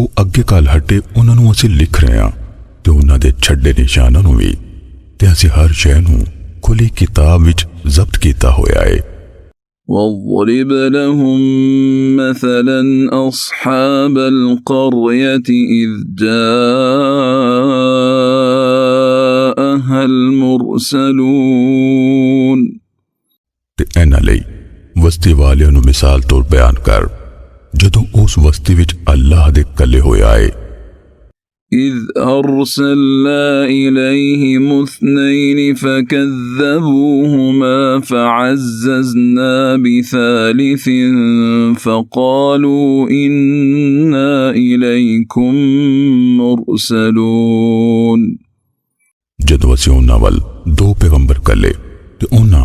ਉਹ ਅੱਗੇ ਕੱਲ ਹਟੇ ਉਹਨਾਂ ਨੂੰ ਅਸੀਂ ਲਿਖ ਰਹੇ ਹਾਂ ਤੇ ਉਹਨਾਂ ਦੇ ਛੱਡੇ ਨਿਸ਼ਾਨਾਂ ਨੂੰ ਵੀ, ਤੇ ਅਸੀਂ ਹਰ ਸ਼ੈ ਨੂੰ ਖੁੱਲੀ ਕਿਤਾਬ ਵਿੱਚ ਜ਼ਬਤ ਕੀਤਾ ਹੋਇਆ ਹੈ। واضرب لهم مثلا أصحاب القرية إذ جاءها المرسلون। ਤੇ ਇਹਨਾਂ ਲਈ ਵਸਤੀ ਵਾਲਿਆਂ ਨੂੰ ਮਿਸਾਲ ਤੌਰ ਬਿਆਨ ਕਰ ਜਦੋਂ ਉਸ ਵਸਤੀ ਵਿੱਚ ਅੱਲਾਹ ਦੇ ਕੱਲੇ ਹੋਇਆ ਹੈ। إذ أرسلنا إليهم اثنين فكذبوهما فعززنا بثالث فقالوا إنا إليكم مرسلون। ਜਦੋਂ ਅਸੀਂ ਉਹਨਾਂ ਵੱਲ ਦੋ ਪੈਗੰਬਰ ਕੱਲੇ ਤੇ ਉਹਨਾਂ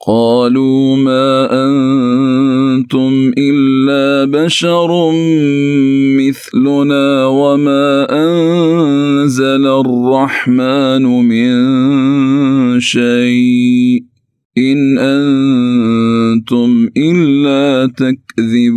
قالوا ما أنتم إلا بشر مثلنا وما أنزل الرحمن من شيء إن أنتم إلا تكذبون।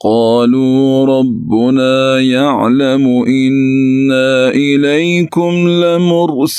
قالوا ربنا يعلم إنا إليكم لمرسلون।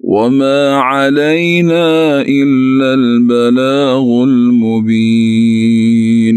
وما علينا إلا البلاغ المبين।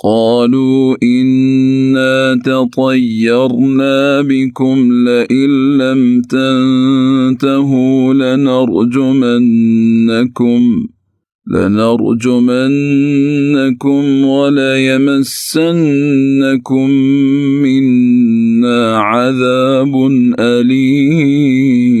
قالوا إنا تطيرنا بكم لئن لم تنتهوا لنرجمنكم وليمسنكم منا عذاب أليم।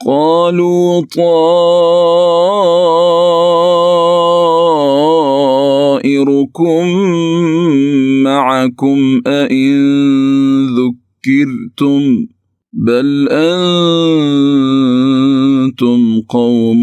قالوا طائركم معكم أئن ذكرتم بل أنتم قوم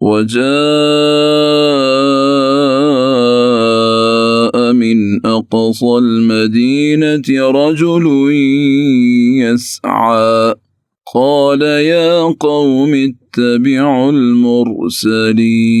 وجاء من أقصى المدينة رجل يسعى قال يا قوم اتبعوا المرسلين।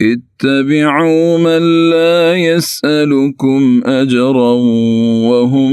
اتبعوا من لا يسألكم أجرا وهم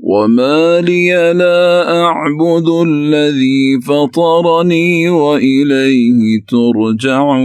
وما لي لا أعبد الذي فطرني وإليه ترجعون।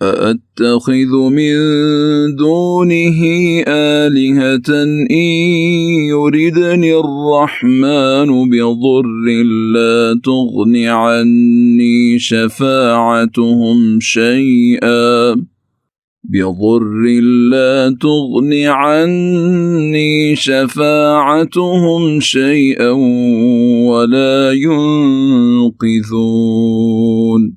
أأتخذ من دونه آلهة إن يردني الرحمن بضر لا تغن عني شفاعتهم شيئا ولا ينقذون।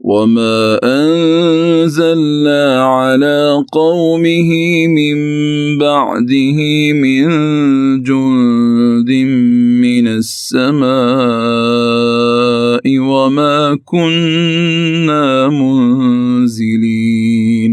وما أنزلنا على قومه من بعده من جند من السماء وما كنا منزلين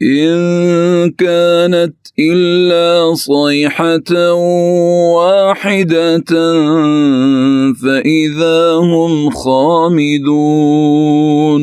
إن كانت إلا صيحة واحدة فإذا هم خامدون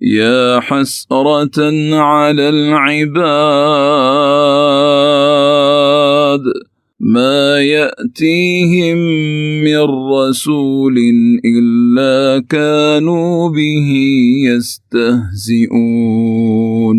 يا حسرة على العباد ما يأتيهم من رسول إلا كانوا به يستهزئون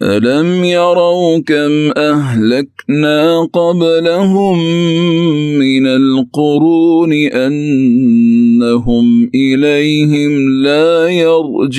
ألم يروا كم أهلكنا قبلهم من القرون أنهم إليهم لا يرجعون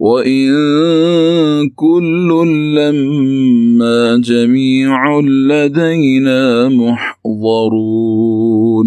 وإن كل لما جميع لدينا محضرون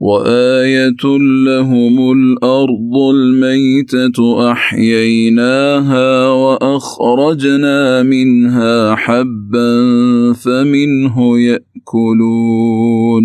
وآية لهم الأرض الميتة أحييناها وأخرجنا منها حبا فمنه يأكلون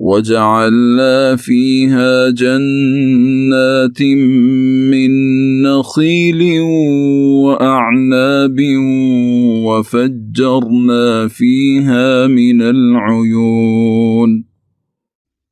وجعلنا فيها جنات من نخيل وأعناب وفجرنا فيها من العيون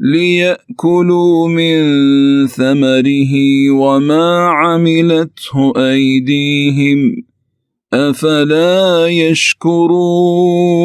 ليأكلوا من ثمره وما عملته أيديهم أفلا يشكرون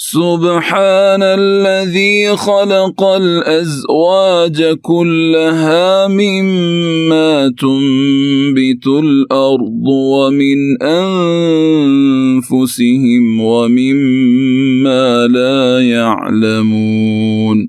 سبحان الذي خلق الأزواج كلها مما تنبت الأرض ومن أنفسهم ومما لا يعلمون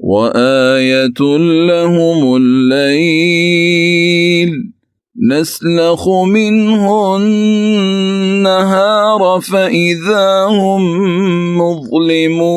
وآية لهم الليل نسلخ منه النهار فإذا هم مظلمون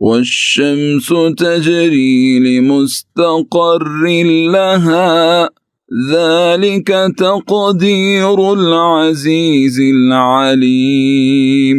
والشمس تجري لمستقر لها ذلك تقدير العزيز العليم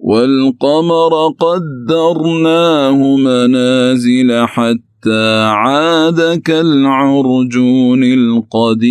والقمر قدرناه منازل حتى عاد كالعرجون القديم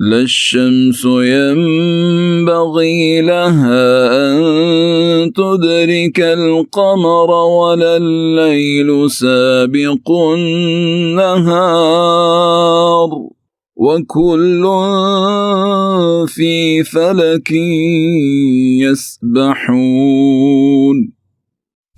لا الشمس ينبغي لها أن تدرك القمر ولا الليل سابق النهار وكل في فلك يسبحون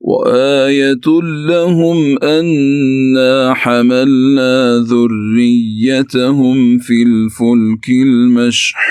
وآية لهم أنا حملنا ذريتهم في الفلك المشحون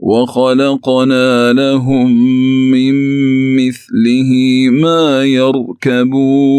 وخلقنا لهم من مثله ما يركبون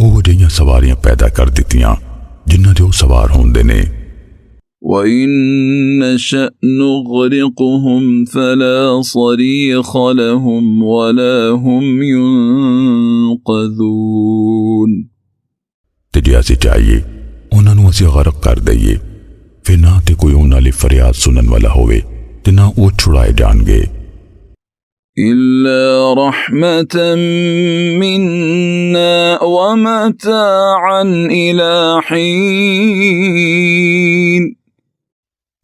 ਉਹ ਜਿਹੀਆਂ ਸਵਾਰੀਆਂ ਪੈਦਾ ਕਰ ਦਿੱਤੀਆਂ ਜਿਨ੍ਹਾਂ ਦੇ ਉਹ ਸਵਾਰ ਹੁੰਦੇ ਨੇ। وإن نشأ نغرقهم فلا صريخ لهم ولا هم ينقذون ਤੇ ਜੇ ਅਸੀਂ ਚਾਹੀਏ ਉਹਨਾਂ ਨੂੰ ਅਸੀਂ ਗਰਕ ਕਰ ਦਈਏ ਫਿਰ ਨਾ ਤੇ ਕੋਈ ਉਹਨਾਂ ਲਈ ਫਰਿਆਦ ਸੁਣਨ ਵਾਲਾ ਹੋਵੇ ਤੇ ਨਾ ਉਹ ਛੁਡਾਏ ਜਾਣਗੇ। إلا رحمة منا ومتاعا إلى حين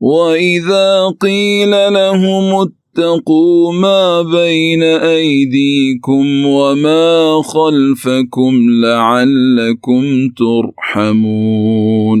وإذا قيل لهم اتقوا ما بين أيديكم وما خلفكم لعلكم ترحمون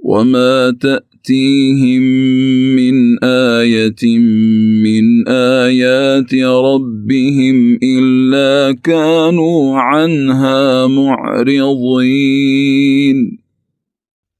وما تأتيهم من آية من آيات ربهم إلا كانوا عنها معرضين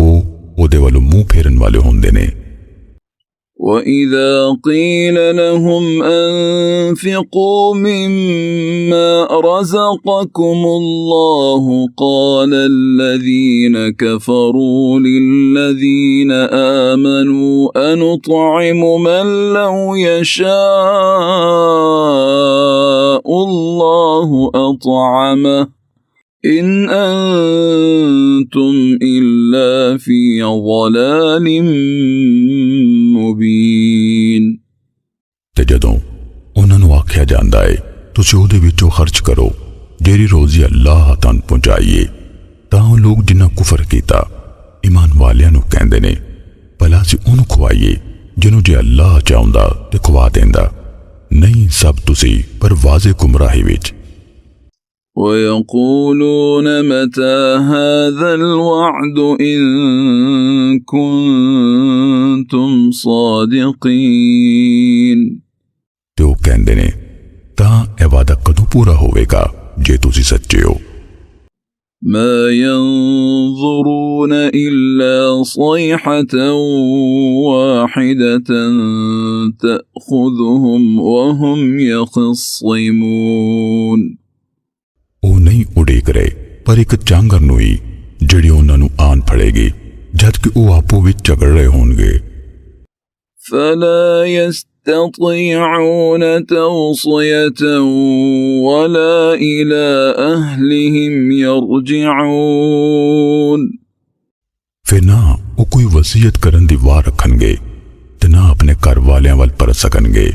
ਉਹ ਉਹਦੇ ਵੱਲੋਂ ਮੂੰਹ ਫੇਰਨ ਵਾਲੇ ਹੁੰਦੇ ਨੇ। وإذا قيل لهم أنفقوا مما رزقكم الله قال الذين كفروا للذين آمنوا أنطعم من لو يشاء الله أطعمه إن أنتم إلا في ضلال مبين ਤੇ ਜਦੋਂ ਉਹਨਾਂ ਨੂੰ ਆਖਿਆ ਜਾਂਦਾ ਹੈ ਤੁਸੀਂ ਉਹਦੇ ਵਿੱਚੋਂ ਖਰਚ ਕਰੋ ਜਿਹੜੀ ਰੋਜ਼ੀ ਅੱਲਾਹ ਤੁਹਾਨੂੰ ਪਹੁੰਚਾਈਏ ਤਾਂ ਉਹ ਲੋਕ ਜਿਨ੍ਹਾਂ ਕੁਫਰ ਕੀਤਾ ਈਮਾਨ ਵਾਲਿਆਂ ਨੂੰ ਕਹਿੰਦੇ ਨੇ ਭਲਾ ਅਸੀਂ ਉਹਨੂੰ ਖਵਾਈਏ ਜਿਹਨੂੰ ਜੇ ਅੱਲਾਹ ਚਾਹੁੰਦਾ ਤੇ ਖਵਾ ਦਿੰਦਾ ਨਹੀਂ ਸਭ ਤੁਸੀਂ ਪਰ ਵਾਜ਼ਿਹ ਗੁੰਮਰਾਹੀ ਵਿੱਚ। ويقولون متى هذا الوعد إن كنتم صادقين ਤੇ ਉਹ ਕਹਿੰਦੇ ਨੇ ਤਾਂ ਇਹ ਵਾਅਦਾ ਕਦੋਂ ਪੂਰਾ ਹੋਵੇਗਾ ਜੇ ਤੁਸੀਂ ਸੱਚੇ ਹੋ। ما ينظرون إلا صيحة واحدة تأخذهم وهم يخصمون ਉਹ ਨਹੀਂ ਉਡੀਕ ਰਹੇ ਪਰ ਇੱਕ ਚਾਂਗਰ ਨੂੰ ਹੀ ਜਿਹੜੀ ਉਹਨਾਂ ਨੂੰ ਆਣ ਫੜੇਗੀ ਜਦ ਕਿ ਉਹ ਆਪੋ ਵਿੱਚ ਝਗੜ ਰਹੇ ਹੋਣਗੇ। فلا يستطيعون توصية ولا إلى أهلهم يرجعون ਫਿਰ ਨਾ ਉਹ ਕੋਈ ਵਸੀਅਤ ਕਰਨ ਦੀ ਵਾਰ ਰੱਖਣਗੇ ਤੇ ਨਾ ਆਪਣੇ ਘਰ ਵਾਲਿਆਂ ਵੱਲ ਪਰਤ ਸਕਣਗੇ।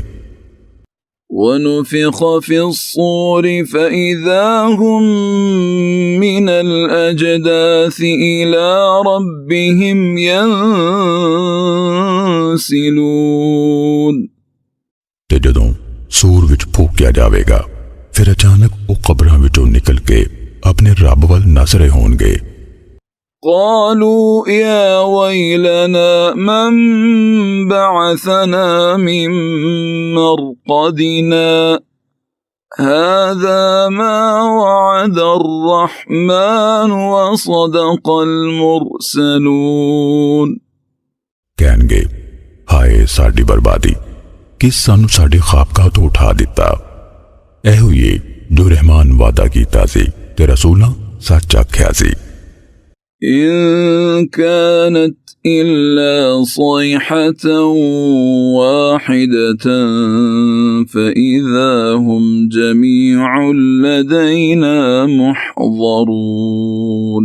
ونفخ في الصور فإذا هم من الأجداث إلى ربهم ينسلون ਤੇ ਜਦੋਂ ਸੂਰ ਵਿੱਚ ਫੂਕਿਆ ਜਾਵੇਗਾ ਫਿਰ ਅਚਾਨਕ ਉਹ ਕਬਰਾਂ ਵਿੱਚੋਂ ਨਿਕਲ ਕੇ ਆਪਣੇ ਰੱਬ ਵੱਲ ਨੱਸ ਰਹੇ ਹੋਣਗੇ। قالوا يا ويلنا من بعثنا من مرقدنا هذا ما وعد الرحمن وصدق المرسلون ਕਹਿਣਗੇ ਹਾਏ ਸਾਡੀ ਬਰਬਾਦੀ ਕਿਸ ਸਾਨੂੰ ਸਾਡੇ ਖਾਬਗਾਹ ਤੋਂ ਉਠਾ ਦਿੱਤਾ ਇਹੋ ਹੀ ਜੋ ਰਹਿਮਾਨ ਵਾਦਾ ਕੀਤਾ ਸੀ ਤੇ ਰਸੂਲਾਂ ਸੱਚ ਆਖਿਆ ਸੀ। إن كانت إلا صيحة واحدة فإذا هم جميع لدينا محضرون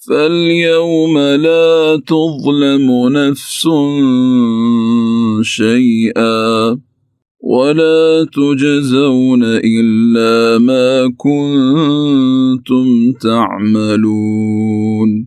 فاليوم لا تظلم نفس شيئا ولا تجزون إلا ما كنتم تعملون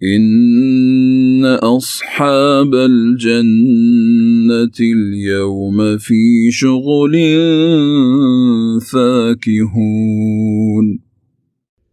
إن أصحاب الجنة اليوم في شغل فاكهون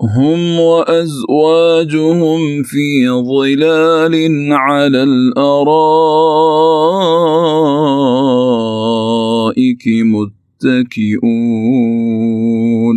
هم وأزواجهم في ظلال على الأرائك متكئون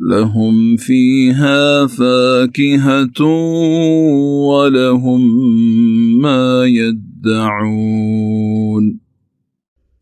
لهم فيها فاكهة ولهم ما يدعون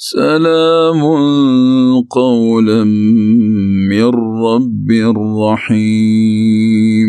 سلام قولا من رب رحيم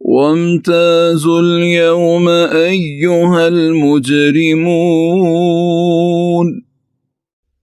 وامتازوا اليوم أيها المجرمون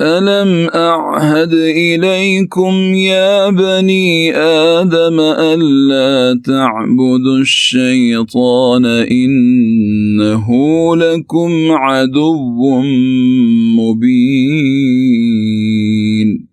ألم أعهد إليكم يا بني آدم ألا تعبدوا الشيطان إنه لكم عدو مبين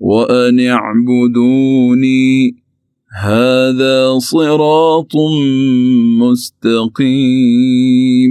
وأن اعبدوني هذا صراط مستقيم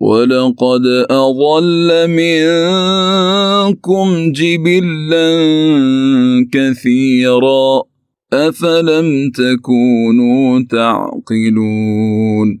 ولقد أضل منكم جبلا كثيرا أفلم تكونوا تعقلون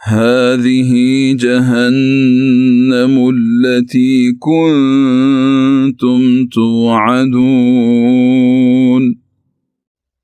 هذه جهنم التي كنتم توعدون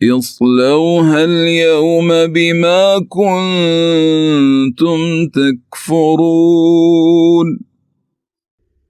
اصلوها اليوم بما كنتم تكفرون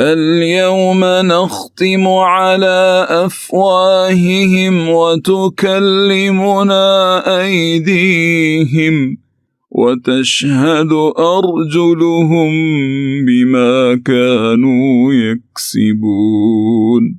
اليوم نختم على أفواههم وتكلمنا أيديهم وتشهد أرجلهم بما كانوا يكسبون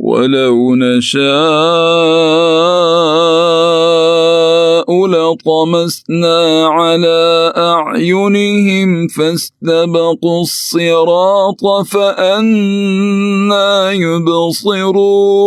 ولو نشاء لطمسنا على أعينهم فاستبقوا الصراط فأنى يبصرون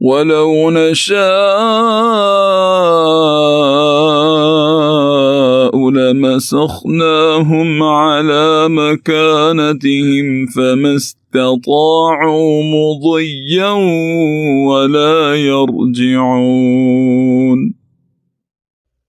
ولو نشاء لمسخناهم على مكانتهم فما استطاعوا مضيا ولا يرجعون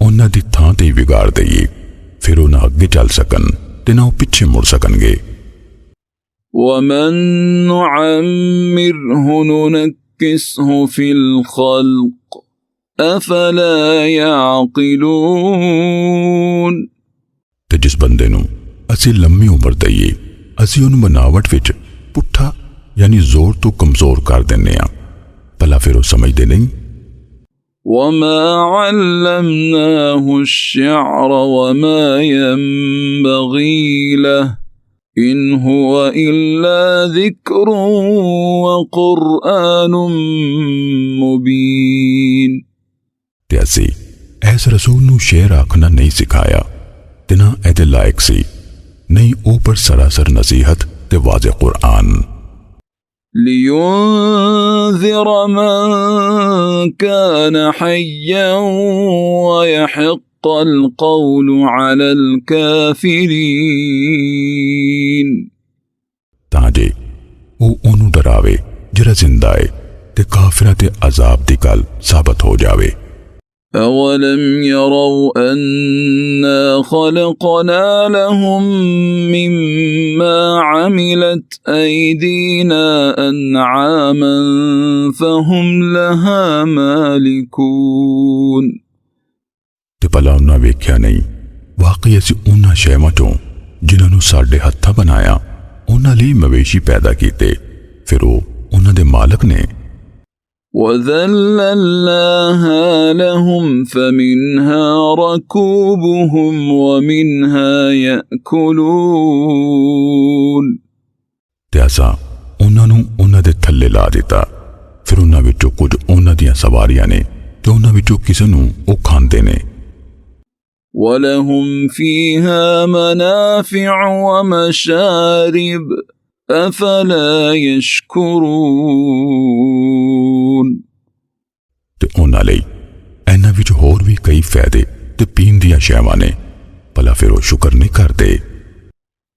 ਉਹਨਾਂ ਦੀ ਥਾਂ ਤੇ ਹੀ ਵਿਗਾੜ ਦਈਏ, ਫਿਰ ਉਹ ਨਾ ਅੱਗੇ ਚੱਲ ਸਕਣ ਤੇ ਨਾ ਉਹ ਪਿੱਛੇ ਮੁੜ ਸਕਣਗੇ। وَمَن نُعَمِّرْهُ نُنَكِّسْهُ فِي الْخَلْقِ أَفَلَا يَعْقِلُونَ। ਤੇ ਜਿਸ ਬੰਦੇ ਨੂੰ ਅਸੀਂ ਲੰਮੀ ਉਮਰ ਦਈਏ, ਅਸੀਂ ਉਹਨੂੰ ਬਨਾਵਟ ਵਿੱਚ ਪੁੱਠਾ ਯਾਨੀ ਜ਼ੋਰ ਤੋਂ ਕਮਜ਼ੋਰ ਕਰ ਦਿੰਨੇ ਆ, ਭਲਾ ਫਿਰ ਉਹ ਸਮਝਦੇ ਨਹੀਂ। وَمَا عَلَّمْنَاهُ الشِّعْرَ وَمَا يَنبَغِي لَهُ إِنْ هُوَ إِلَّا ذِكْرٌ وَقُرْآنٌ مُبِينٌ۔ ਤੇ ਅਸੀਂ ਇਸ ਰਸੂਲ ਨੂੰ ਸ਼ੇਰ ਆਖਣਾ ਨਹੀਂ ਸਿਖਾਇਆ ਤੇ ਨਾ ਇਹਦੇ ਲਾਇਕ ਸੀ, ਨਹੀਂ ਉਹ ਪਰ ਸਰਾਸਰ ਨਸੀਹਤ ਤੇ ਵਾਜ਼ਿਹ ਕੁਰਾਨ। لِيُنذِرَ مَن كَانَ حَيًّا وَيَحِقَّ الْقَوْلُ عَلَى الْكَافِرِينَ۔ ਤਾਂ ਜੇ ਉਹ ਉਹਨੂੰ ਡਰਾਵੇ ਜਿਹੜਾ ਜ਼ਿੰਦਾ ਹੈ ਤੇ ਕਾਫਰਾਂ ਤੇ ਅਜ਼ਾਬ ਦੀ ਗੱਲ ਸਾਬਤ ਹੋ ਜਾਵੇ। أَوَلَمْ يَرَوْا أَنَّا خَلَقْنَا لَهُم مِّمَّا عَمِلَتْ أَيْدِينَا أَنْعَامًا فَهُمْ لَهَا مَالِكُونَ۔ ਤੇ ਭਲਾ ਉਹਨਾਂ ਵੇਖਿਆ ਨਹੀਂ, ਵਾਕਈ ਅਸੀਂ ਉਹਨਾਂ ਸ਼ੈਵਾਂ ਚੋਂ ਜਿਨ੍ਹਾਂ ਨੂੰ ਸਾਡੇ ਹੱਥਾਂ ਬਣਾਇਆ ਉਹਨਾਂ ਲਈ ਮਵੇਸ਼ੀ ਪੈਦਾ ਕੀਤੇ, ਫਿਰ ਉਹ ਉਹਨਾਂ ਦੇ ਮਾਲਕ ਨੇ। وَذَلَّلْنَاهَا لَهُمْ فَمِنْهَا رَكُوبُهُمْ وَمِنْهَا يَأْكُلُونَ۔ ਤੇ ਅਸਾਂ ਉਹਨਾਂ ਨੂੰ ਉਹਨਾਂ ਦੇ ਥੱਲੇ ਲਾ ਦਿੱਤਾ, ਫਿਰ ਉਹਨਾਂ ਵਿੱਚੋਂ ਕੁਝ ਉਹਨਾਂ ਦੀਆਂ ਸਵਾਰੀਆਂ ਨੇ ਤੇ ਉਹਨਾਂ ਵਿੱਚੋਂ ਕਿਸੇ ਨੂੰ ਉਹ ਖਾਂਦੇ ਨੇ। وَلَهُمْ فِيهَا مَنَافِعُ وَمَشَارِبُ أَفَلَا يَشْكُرُونَ۔ ਤੇ ਉਹਨਾਂ ਲਈ ਇਹਨਾਂ ਵਿੱਚ ਹੋਰ ਵੀ ਕਈ ਫਾਇਦੇ ਤੇ ਪੀਣ ਦੀਆਂ ਸ਼ੈਵਾਂ ਨੇ, ਭਲਾ ਫਿਰ ਉਹ ਸ਼ੁਕਰ ਨਹੀਂ ਕਰਦੇ।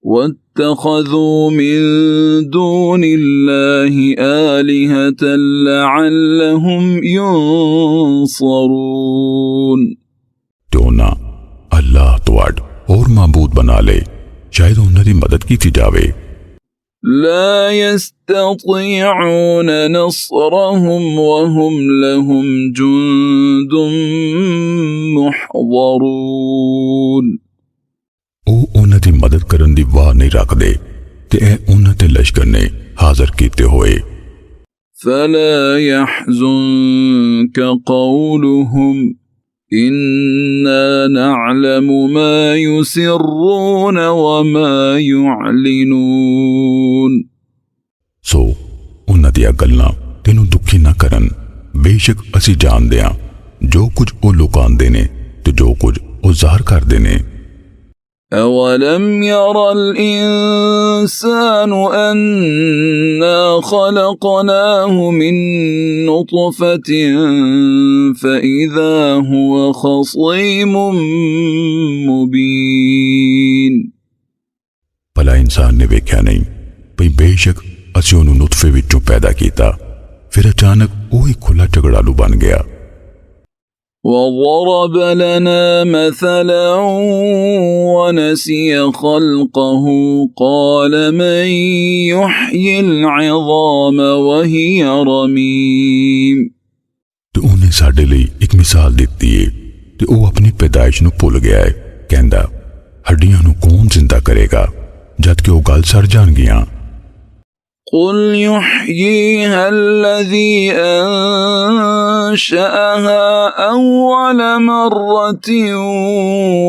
وَاتَّخَذُوا مِن دُونِ اللَّهِ آلِهَةً لَعَلَّهُمْ يُنصَرُونَ۔ ਤੇ ਉਹਨਾਂ ਅੱਲਾਹ ਤੋਂ ਅੱਡ ਹੋਰ ਮਾਬੂਦ ਬਣਾ ਲਏ, ਸ਼ਾਇਦ ਉਹਨਾਂ ਦੀ ਮਦਦ ਕੀਤੀ ਜਾਵੇ। لا يستطيعون نصرهم وهم لهم جند محضرون۔ ਉਹ ਉਹਨਾਂ ਦੀ ਮਦਦ ਕਰਨ ਦੀ ਵਾਹ ਨਹੀਂ ਰੱਖਦੇ ਤੇ ਇਹ ਉਹਨਾਂ ਤੇ ਲਸ਼ਕਰ ਨੇ ਹਾਜ਼ਰ ਕੀਤੇ ਹੋਏ। فلا يحزنك قولهم إنا نعلم ما يسرون وما يعلنون۔ ਸੋ ਉਹਨਾਂ ਦੀਆਂ ਗੱਲਾਂ ਤੈਨੂੰ ਦੁਖੀ ਨਾ ਕਰਨ, ਬੇਸ਼ੱਕ ਅਸੀਂ ਜਾਣਦੇ ਹਾਂ ਜੋ ਕੁਝ ਉਹ ਲੁਕਾਉਂਦੇ ਨੇ ਤੇ ਜੋ ਕੁਝ ਉਹ ਜ਼ਾਹਰ ਕਰਦੇ ਨੇ। أَوَلَمْ يَرَ الْإِنسَانُ أَنَّا خَلَقْنَاهُ مِن نُّطْفَةٍ فَإِذَا هُوَ خَصِيمٌ مُّبِينٌ۔ ਭਲਾ ਇਨਸਾਨ ਨੇ ਵੇਖਿਆ ਨਹੀਂ ਭਈ ਬੇਸ਼ੱਕ ਅਸੀਂ ਉਹਨੂੰ ਨੁਤਫੇ ਵਿੱਚੋਂ ਪੈਦਾ ਕੀਤਾ, ਫਿਰ ਅਚਾਨਕ ਉਹ ਹੀ ਖੁੱਲਾ ਝਗੜਾਲੂ ਬਣ ਗਿਆ। وَضَرَبَ لَنَا مَثَلًا وَنَسِيَ خَلْقَهُ قَالَ مَن يُحْيِي الْعِظَامَ وَهِيَ رَمِيمٌ۔ ਤੇ ਉਹਨੇ ਸਾਡੇ ਲਈ ਇੱਕ ਮਿਸਾਲ ਦਿੱਤੀ ਏ ਤੇ ਉਹ ਆਪਣੀ ਪੈਦਾਇਸ਼ ਨੂੰ ਭੁੱਲ ਗਿਆ ਹੈ, ਕਹਿੰਦਾ ਹੱਡੀਆਂ ਨੂੰ ਕੌਣ ਜ਼ਿੰਦਾ ਕਰੇਗਾ ਜਦ ਕਿ ਉਹ ਗੱਲ ਸੜ ਜਾਣਗੀਆਂ। قُلْ يُحْيِيهَا الَّذِي أَنشَأَهَا أَوَّلَ مَرَّةٍ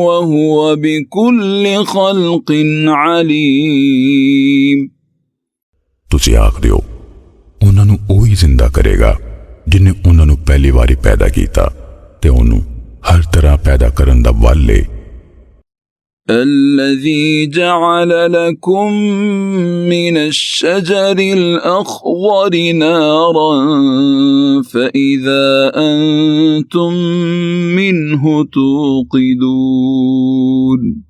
وَهُوَ بِكُلِّ خَلْقٍ عَلِيمٌ۔ ਤੁਸੀਂ ਆਖ ਦਿਓ ਉਹਨਾਂ ਨੂੰ ਉਹੀ ਜ਼ਿੰਦਾ ਕਰੇਗਾ ਜਿਨੇ ਉਹਨਾਂ ਨੂੰ ਪਹਿਲੀ ਵਾਰੀ ਪੈਦਾ ਕੀਤਾ ਤੇ ਉਹਨੂੰ ਹਰ ਤਰ੍ਹਾਂ ਪੈਦਾ ਕਰਨ ਦਾ ਵੱਲ ਏ। الذي جعل لكم من الشجر الأخضر نارا فإذا أنتم منه توقدون۔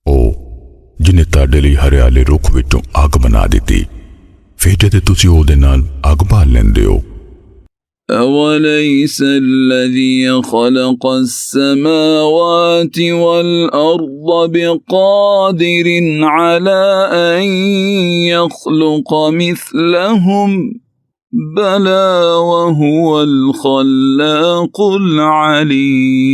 ਉਹ ਜਿਨੇ ਤੁਹਾਡੇ ਲਈ ਹਰਿਆਲੇ ਰੁੱਖ ਵਿੱਚੋਂ ਅੱਗ ਬਣਾ ਦਿੱਤੀ, ਫਿਰ ਜਦ ਤੁਸੀਂ ਉਹਦੇ ਨਾਲ ਅੱਗ ਬਾਲ ਲੈਂਦੇ ਹੋ। أوليس الذي خلق السماوات والأرض بقادر على أن يخلق مثلهم بلى وهو الخلاق العليم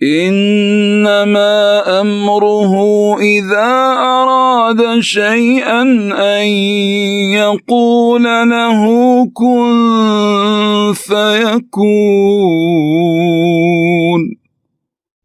إنما أمره إذا أراد شيئا أن يقول له كن فيكون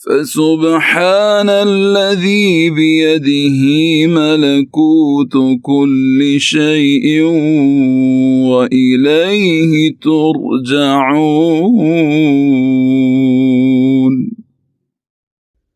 فسبحان الذي بيده ملكوت كل شيء وإليه ترجعون